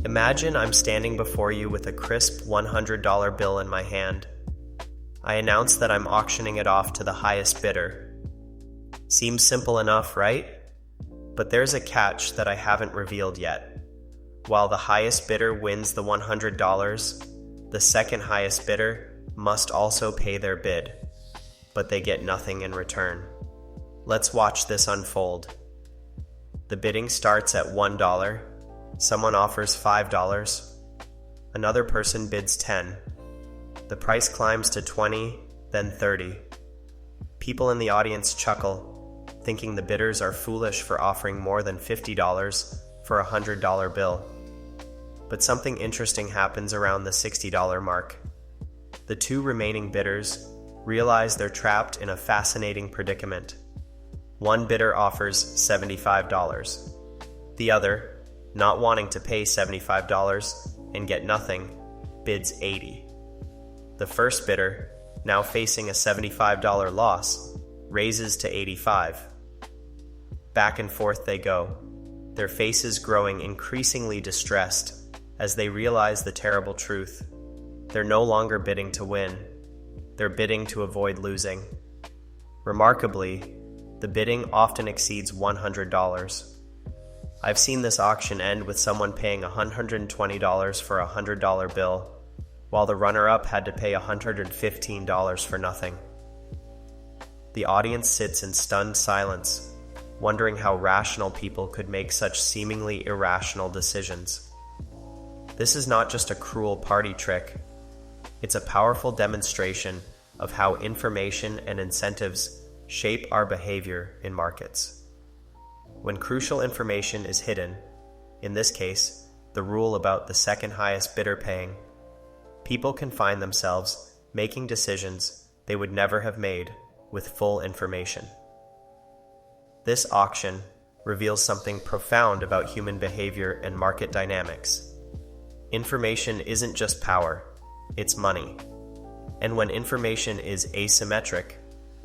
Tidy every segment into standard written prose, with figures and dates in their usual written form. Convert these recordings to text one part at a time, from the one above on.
Imagine I'm standing before you with a crisp $100 bill in my hand. I announce that I'm auctioning it off to the highest bidder. Seems simple enough, right? But there's a catch that I haven't revealed yet. While the highest bidder wins the $100, the second highest bidder must also pay their bid, but they get nothing in return. Let's watch this unfold. The bidding starts at $1. Someone offers $5. Another person bids $10. The price climbs to $20, then $30. People in the audience chuckle, thinking the bidders are foolish for offering more than $50 for a $100 bill. But something interesting happens around the $60 mark. The two remaining bidders realize they're trapped in a fascinating predicament. One bidder offers $75. The other, not wanting to pay $75 and get nothing, bids $80. The first bidder, now facing a $75 loss, raises to $85. Back and forth they go, their faces growing increasingly distressed as they realize the terrible truth. They're no longer bidding to win, they're bidding to avoid losing. Remarkably, the bidding often exceeds $100. I've seen this auction end with someone paying $120 for a $100 bill, while the runner-up had to pay $115 for nothing. The audience sits in stunned silence, wondering how rational people could make such seemingly irrational decisions. This is not just a cruel party trick. It's a powerful demonstration of how information and incentives shape our behavior in markets. When crucial information is hidden, in this case, the rule about the second highest bidder paying, people can find themselves making decisions they would never have made with full information. This auction reveals something profound about human behavior and market dynamics. Information isn't just power, it's money. And when information is asymmetric,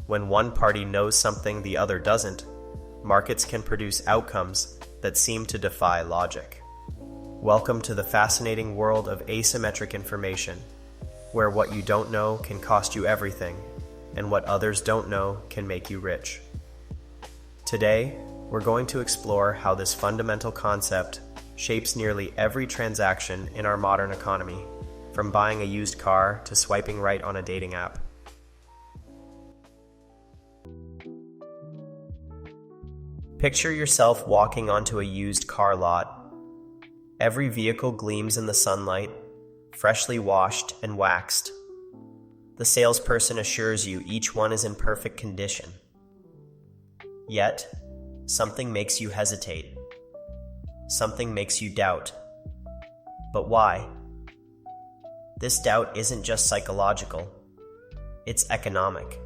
when one party knows something the other doesn't, markets can produce outcomes that seem to defy logic. Welcome to the fascinating world of asymmetric information, where what you don't know can cost you everything, and what others don't know can make you rich. Today, we're going to explore how this fundamental concept shapes nearly every transaction in our modern economy, from buying a used car to swiping right on a dating app. Picture yourself walking onto a used car lot. Every vehicle gleams in the sunlight, freshly washed and waxed. The salesperson assures you each one is in perfect condition. Yet, something makes you hesitate. Something makes you doubt. But why? This doubt isn't just psychological, it's economic.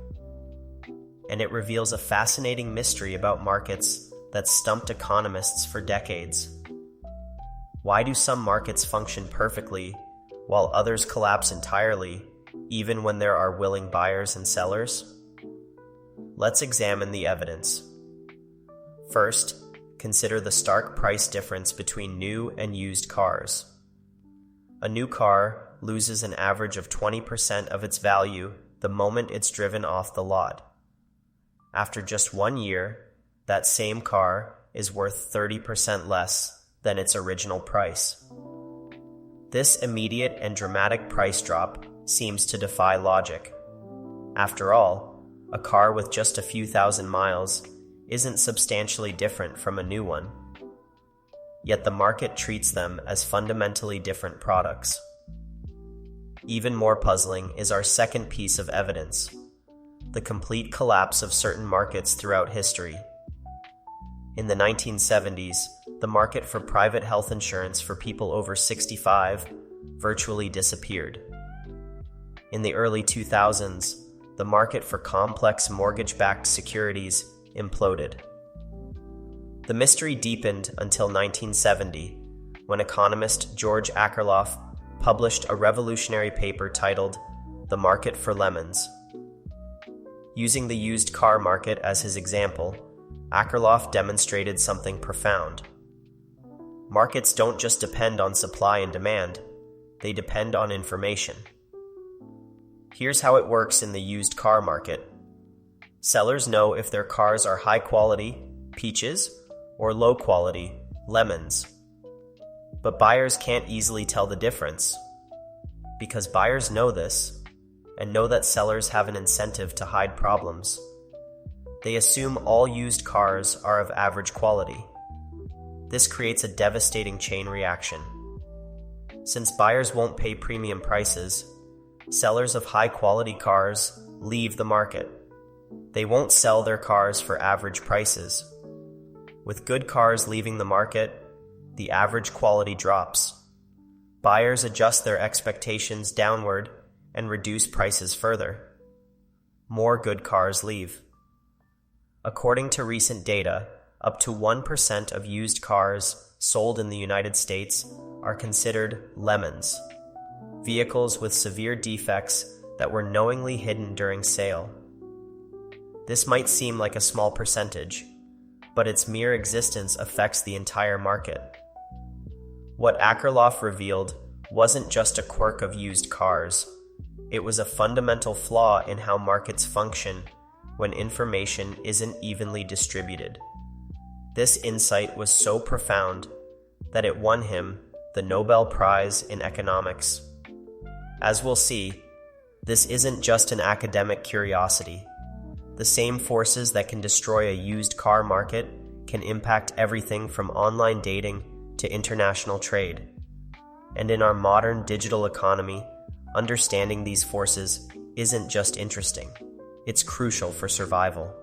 And it reveals a fascinating mystery about markets that stumped economists for decades. Why do some markets function perfectly while others collapse entirely, even when there are willing buyers and sellers? Let's examine the evidence. First, consider the stark price difference between new and used cars. A new car loses an average of 20% of its value the moment it's driven off the lot. After just 1 year, that same car is worth 30% less than its original price. This immediate and dramatic price drop seems to defy logic. After all, a car with just a few thousand miles isn't substantially different from a new one. Yet the market treats them as fundamentally different products. Even more puzzling is our second piece of evidence: the complete collapse of certain markets throughout history. In the 1970s, the market for private health insurance for people over 65 virtually disappeared. In the early 2000s, the market for complex mortgage-backed securities imploded. The mystery deepened until 1970, when economist George Akerlof published a revolutionary paper titled "The Market for Lemons." Using the used car market as his example, Akerlof demonstrated something profound. Markets don't just depend on supply and demand, they depend on information. Here's how it works in the used car market. Sellers know if their cars are high quality, peaches, or low quality, lemons. But buyers can't easily tell the difference. Because buyers know this, and know that sellers have an incentive to hide problems. They assume all used cars are of average quality. This creates a devastating chain reaction. Since buyers won't pay premium prices, sellers of high-quality cars leave the market. They won't sell their cars for average prices. With good cars leaving the market, the average quality drops. Buyers adjust their expectations downward and reduce prices further. More good cars leave. According to recent data, up to 1% of used cars sold in the United States are considered lemons, vehicles with severe defects that were knowingly hidden during sale. This might seem like a small percentage, but its mere existence affects the entire market. What Akerlof revealed wasn't just a quirk of used cars. It was a fundamental flaw in how markets function when information isn't evenly distributed. This insight was so profound that it won him the Nobel Prize in Economics. As we'll see, this isn't just an academic curiosity. The same forces that can destroy a used car market can impact everything from online dating to international trade. And in our modern digital economy, understanding these forces isn't just interesting, it's crucial for survival.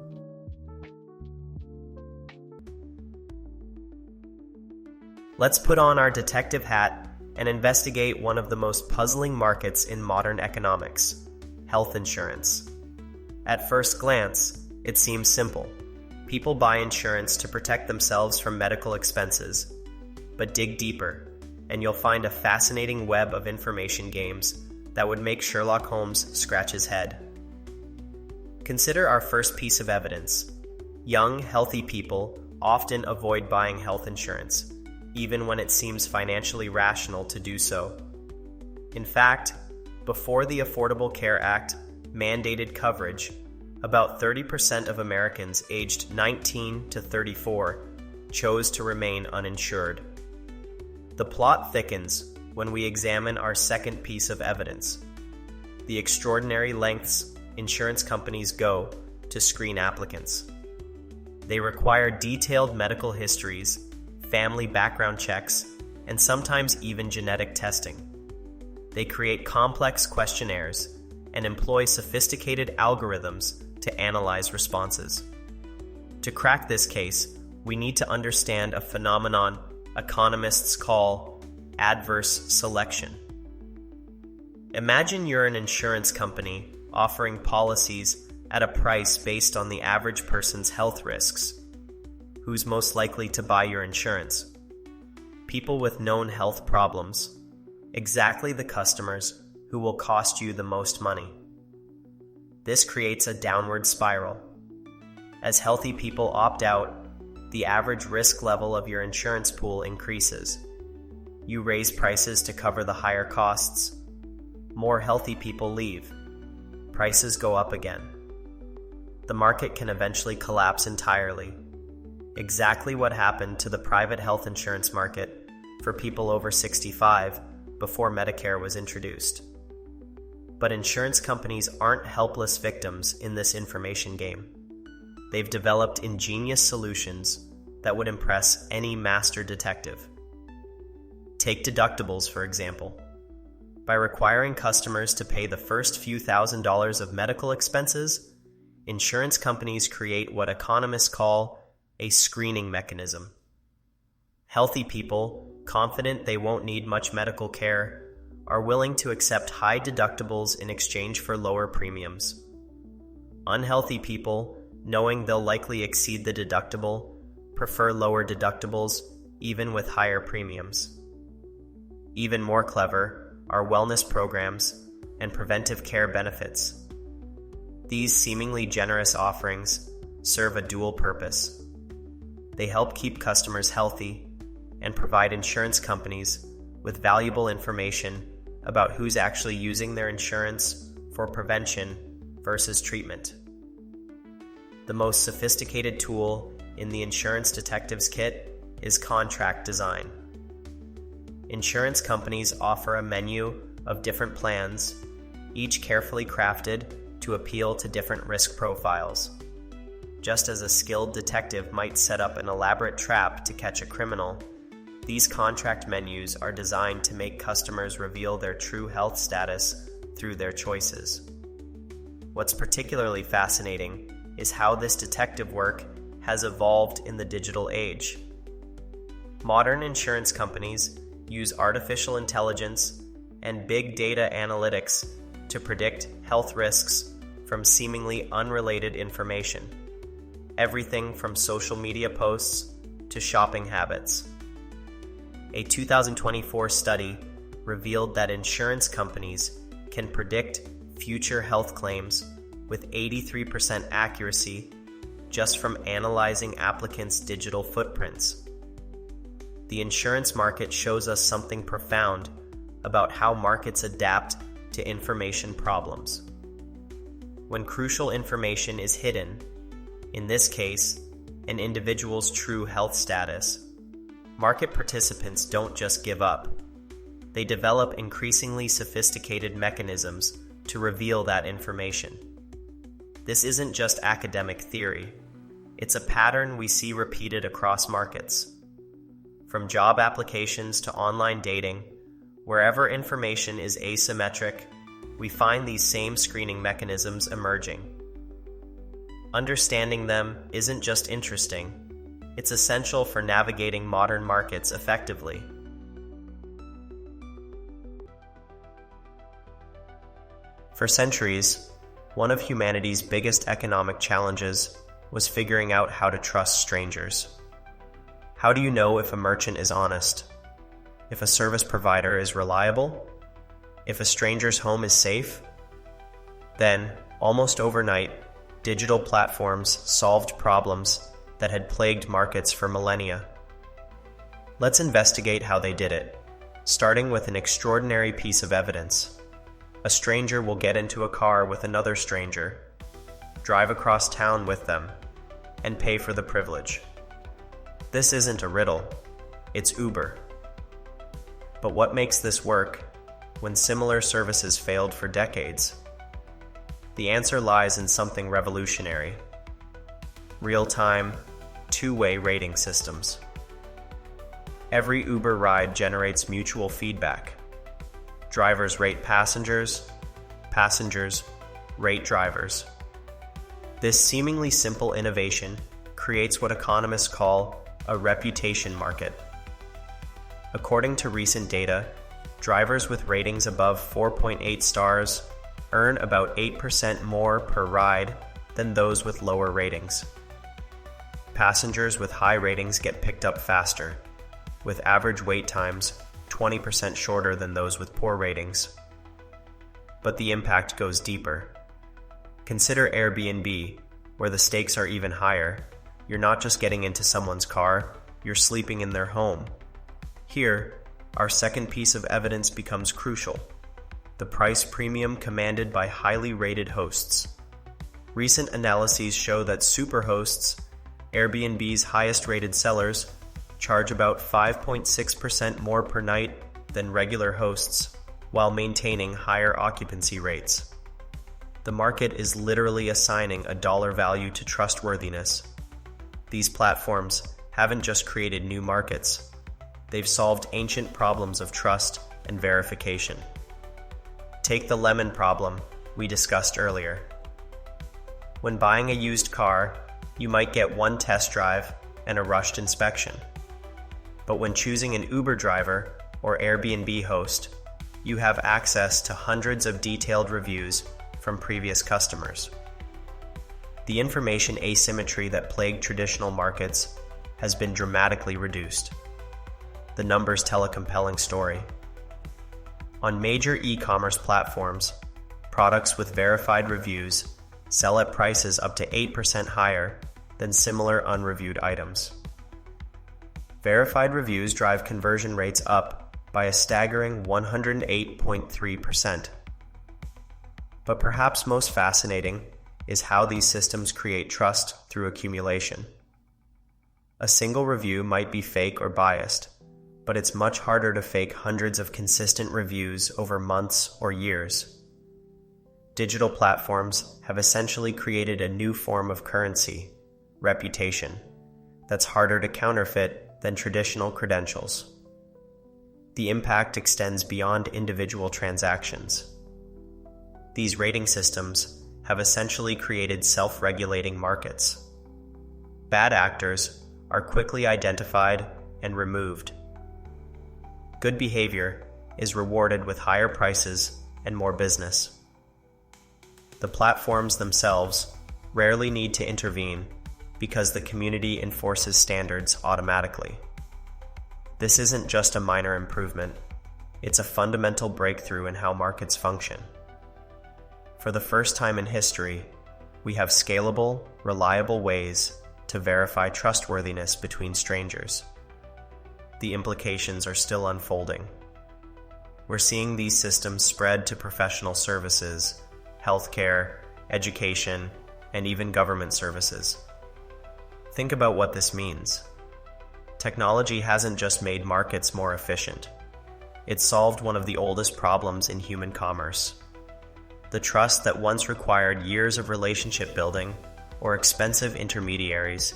Let's put on our detective hat and investigate one of the most puzzling markets in modern economics: health insurance. At first glance, it seems simple. People buy insurance to protect themselves from medical expenses. But dig deeper, and you'll find a fascinating web of information games that would make Sherlock Holmes scratch his head. Consider our first piece of evidence. Young, healthy people often avoid buying health insurance, even when it seems financially rational to do so. In fact, before the Affordable Care Act mandated coverage, about 30% of Americans aged 19 to 34 chose to remain uninsured. The plot thickens when we examine our second piece of evidence: the extraordinary lengths insurance companies go to screen applicants. They require detailed medical histories, family background checks, and sometimes even genetic testing. They create complex questionnaires and employ sophisticated algorithms to analyze responses. To crack this case, we need to understand a phenomenon economists call adverse selection. Imagine you're an insurance company offering policies at a price based on the average person's health risks. Who's most likely to buy your insurance? People with known health problems. Exactly the customers who will cost you the most money. This creates a downward spiral. As healthy people opt out, the average risk level of your insurance pool increases. You raise prices to cover the higher costs. More healthy people leave. Prices go up again. The market can eventually collapse entirely. Exactly what happened to the private health insurance market for people over 65 before Medicare was introduced. But insurance companies aren't helpless victims in this information game. They've developed ingenious solutions that would impress any master detective. Take deductibles, for example. By requiring customers to pay the first few $1,000s of medical expenses, insurance companies create what economists call a screening mechanism. Healthy people, confident they won't need much medical care, are willing to accept high deductibles in exchange for lower premiums. Unhealthy people, knowing they'll likely exceed the deductible, prefer lower deductibles even with higher premiums. Even more clever are wellness programs and preventive care benefits. These seemingly generous offerings serve a dual purpose. They help keep customers healthy, and provide insurance companies with valuable information about who's actually using their insurance for prevention versus treatment. The most sophisticated tool in the Insurance Detective's Kit is contract design. Insurance companies offer a menu of different plans, each carefully crafted to appeal to different risk profiles. Just as a skilled detective might set up an elaborate trap to catch a criminal, these contract menus are designed to make customers reveal their true health status through their choices. What's particularly fascinating is how this detective work has evolved in the digital age. Modern insurance companies use artificial intelligence and big data analytics to predict health risks from seemingly unrelated information, everything from social media posts to shopping habits. A 2024 study revealed that insurance companies can predict future health claims with 83% accuracy just from analyzing applicants' digital footprints. The insurance market shows us something profound about how markets adapt to information problems. When crucial information is hidden, in this case, an individual's true health status, market participants don't just give up. They develop increasingly sophisticated mechanisms to reveal that information. This isn't just academic theory. It's a pattern we see repeated across markets. From job applications to online dating, wherever information is asymmetric, we find these same screening mechanisms emerging. Understanding them isn't just interesting, it's essential for navigating modern markets effectively. For centuries, one of humanity's biggest economic challenges was figuring out how to trust strangers. How do you know if a merchant is honest? If a service provider is reliable? If a stranger's home is safe? Then, almost overnight, digital platforms solved problems that had plagued markets for millennia. Let's investigate how they did it, starting with an extraordinary piece of evidence. A stranger will get into a car with another stranger, drive across town with them, and pay for the privilege. This isn't a riddle, it's Uber. But what makes this work when similar services failed for decades? The answer lies in something revolutionary: real-time, two-way rating systems. Every Uber ride generates mutual feedback. Drivers rate passengers, passengers rate drivers. This seemingly simple innovation creates what economists call a reputation market. According to recent data, drivers with ratings above 4.8 stars earn about 8% more per ride than those with lower ratings. Passengers with high ratings get picked up faster, with average wait times 20% shorter than those with poor ratings. But the impact goes deeper. Consider Airbnb, where the stakes are even higher. You're not just getting into someone's car, you're sleeping in their home. Here, our second piece of evidence becomes crucial: the price premium commanded by highly rated hosts. Recent analyses show that superhosts, Airbnb's highest rated sellers, charge about 5.6% more per night than regular hosts, while maintaining higher occupancy rates. The market is literally assigning a dollar value to trustworthiness. These platforms haven't just created new markets, they've solved ancient problems of trust and verification. Take the lemon problem we discussed earlier. When buying a used car, you might get one test drive and a rushed inspection. But when choosing an Uber driver or Airbnb host, you have access to hundreds of detailed reviews from previous customers. The information asymmetry that plagued traditional markets has been dramatically reduced. The numbers tell a compelling story. On major e-commerce platforms, products with verified reviews sell at prices up to 8% higher than similar unreviewed items. Verified reviews drive conversion rates up by a staggering 108.3%. But perhaps most fascinating is how these systems create trust through accumulation. A single review might be fake or biased, but it's much harder to fake hundreds of consistent reviews over months or years. Digital platforms have essentially created a new form of currency, reputation, that's harder to counterfeit than traditional credentials. The impact extends beyond individual transactions. These rating systems have essentially created self-regulating markets. Bad actors are quickly identified and removed. Good behavior is rewarded with higher prices and more business. The platforms themselves rarely need to intervene because the community enforces standards automatically. This isn't just a minor improvement, it's a fundamental breakthrough in how markets function. For the first time in history, we have scalable, reliable ways to verify trustworthiness between strangers. The implications are still unfolding. We're seeing these systems spread to professional services, healthcare, education, and even government services. Think about what this means. Technology hasn't just made markets more efficient. It's solved one of the oldest problems in human commerce. The trust that once required years of relationship building or expensive intermediaries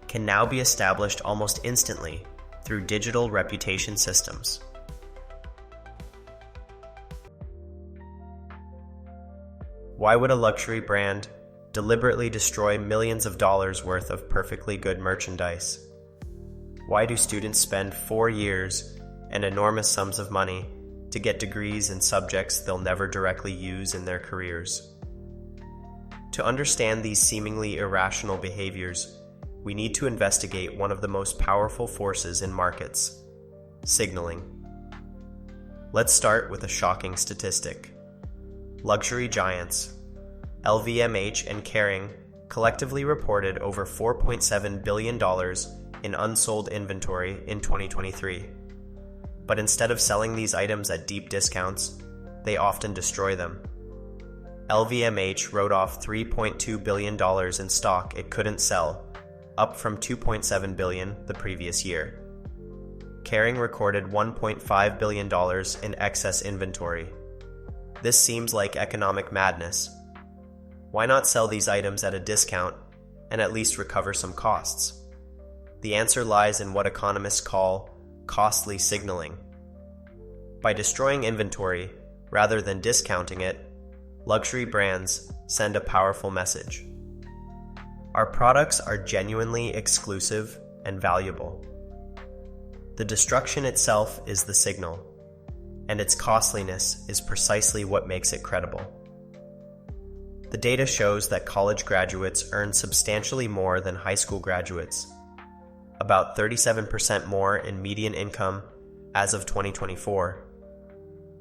can now be established almost instantly through digital reputation systems. Why would a luxury brand deliberately destroy millions of dollars worth of perfectly good merchandise? Why do students spend 4 years and enormous sums of money to get degrees in subjects they'll never directly use in their careers? To understand these seemingly irrational behaviors, we need to investigate one of the most powerful forces in markets: signaling. Let's start with a shocking statistic. Luxury giants LVMH and Kering collectively reported over $4.7 billion in unsold inventory in 2023. But instead of selling these items at deep discounts, they often destroy them. LVMH wrote off $3.2 billion in stock it couldn't sell, up from $2.7 billion the previous year. Kering recorded $1.5 billion in excess inventory. This seems like economic madness. Why not sell these items at a discount and at least recover some costs? The answer lies in what economists call costly signaling. By destroying inventory rather than discounting it, luxury brands send a powerful message. Our products are genuinely exclusive and valuable. The destruction itself is the signal, and its costliness is precisely what makes it credible. The data shows that college graduates earn substantially more than high school graduates, about 37% more in median income as of 2024.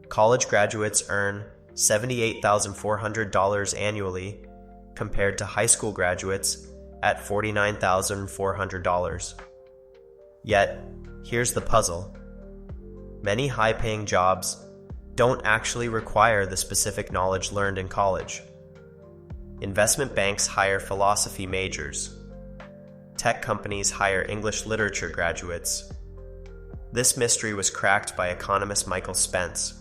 College graduates earn $78,400 annually compared to high school graduates at $49,400. Yet, here's the puzzle. Many high-paying jobs don't actually require the specific knowledge learned in college. Investment banks hire philosophy majors. Tech companies hire English literature graduates. This mystery was cracked by economist Michael Spence,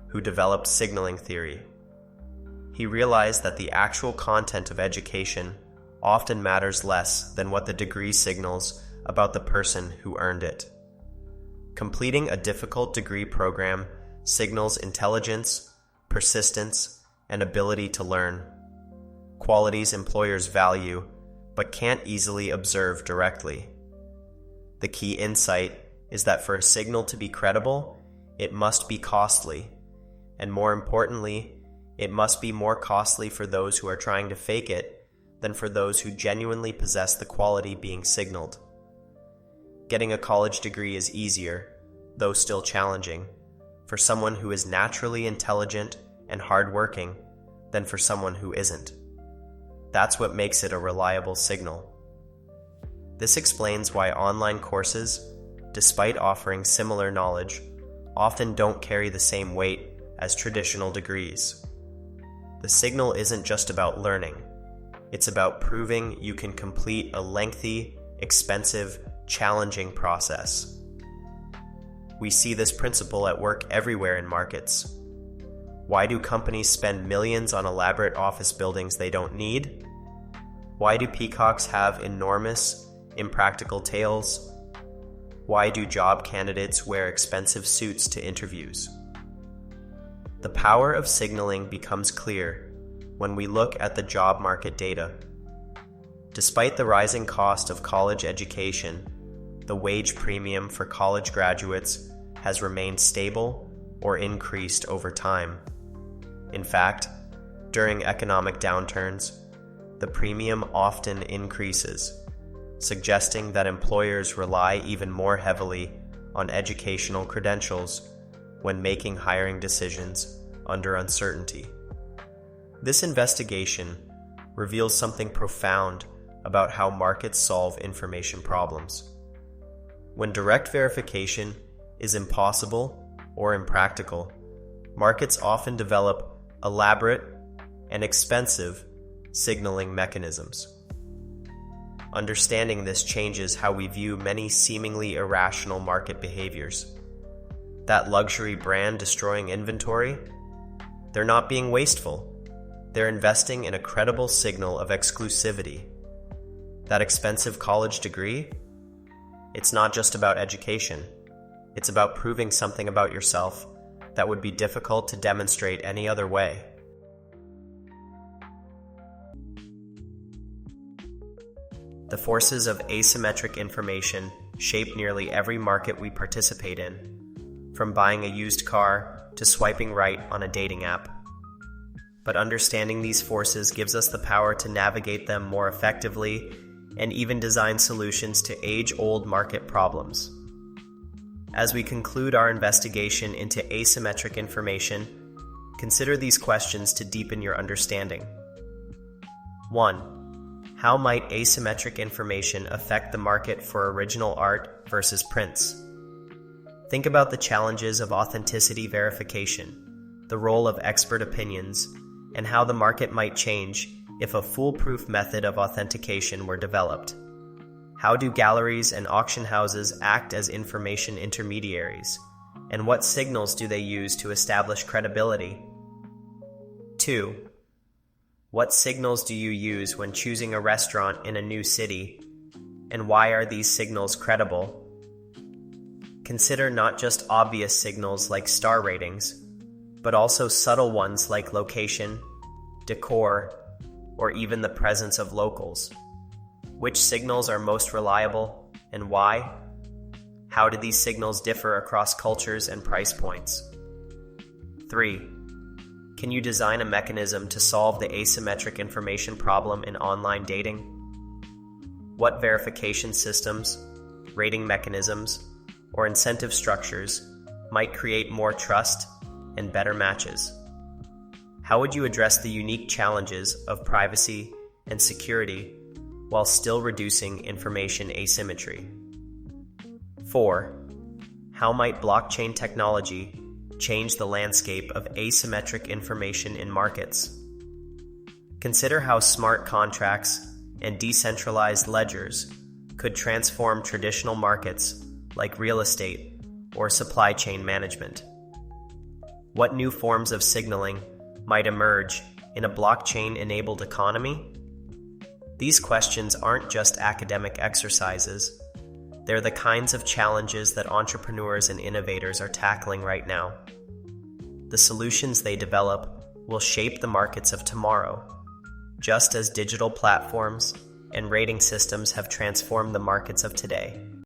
who developed signaling theory. He realized that the actual content of education often matters less than what the degree signals about the person who earned it. Completing a difficult degree program signals intelligence, persistence, and ability to learn, qualities employers value but can't easily observe directly. The key insight is that for a signal to be credible, it must be costly, and more importantly, it must be more costly for those who are trying to fake it than for those who genuinely possess the quality being signaled. Getting a college degree is easier, though still challenging, for someone who is naturally intelligent and hardworking than for someone who isn't. That's what makes it a reliable signal. This explains why online courses, despite offering similar knowledge, often don't carry the same weight as traditional degrees. The signal isn't just about learning. It's about proving you can complete a lengthy, expensive, challenging process. We see this principle at work everywhere in markets. Why do companies spend millions on elaborate office buildings they don't need? Why do peacocks have enormous, impractical tails? Why do job candidates wear expensive suits to interviews? The power of signaling becomes clear when we look at the job market data. Despite the rising cost of college education, the wage premium for college graduates has remained stable or increased over time. In fact, during economic downturns, the premium often increases, suggesting that employers rely even more heavily on educational credentials when making hiring decisions under uncertainty. This investigation reveals something profound about how markets solve information problems. When direct verification is impossible or impractical, markets often develop elaborate and expensive signaling mechanisms. Understanding this changes how we view many seemingly irrational market behaviors. That luxury brand destroying inventory? They're not being wasteful. They're investing in a credible signal of exclusivity. That expensive college degree? It's not just about education. It's about proving something about yourself that would be difficult to demonstrate any other way. The forces of asymmetric information shape nearly every market we participate in, from buying a used car to swiping right on a dating app. But understanding these forces gives us the power to navigate them more effectively and even design solutions to age-old market problems. As we conclude our investigation into asymmetric information, consider these questions to deepen your understanding. 1. How might asymmetric information affect the market for original art versus prints? Think about the challenges of authenticity verification, the role of expert opinions, and how the market might change if a foolproof method of authentication were developed. How do galleries and auction houses act as information intermediaries? And what signals do they use to establish credibility? 2. What signals do you use when choosing a restaurant in a new city? And why are these signals credible? Consider not just obvious signals like star ratings, but also subtle ones like location, decor, or even the presence of locals. Which signals are most reliable and why? How do these signals differ across cultures and price points? 3. Can you design a mechanism to solve the asymmetric information problem in online dating? What verification systems, rating mechanisms, or incentive structures might create more trust and better matches? How would you address the unique challenges of privacy and security while still reducing information asymmetry? 4. How might blockchain technology change the landscape of asymmetric information in markets? Consider how smart contracts and decentralized ledgers could transform traditional markets like real estate or supply chain management. What new forms of signaling might emerge in a blockchain-enabled economy? These questions aren't just academic exercises. They're the kinds of challenges that entrepreneurs and innovators are tackling right now. The solutions they develop will shape the markets of tomorrow, just as digital platforms and rating systems have transformed the markets of today.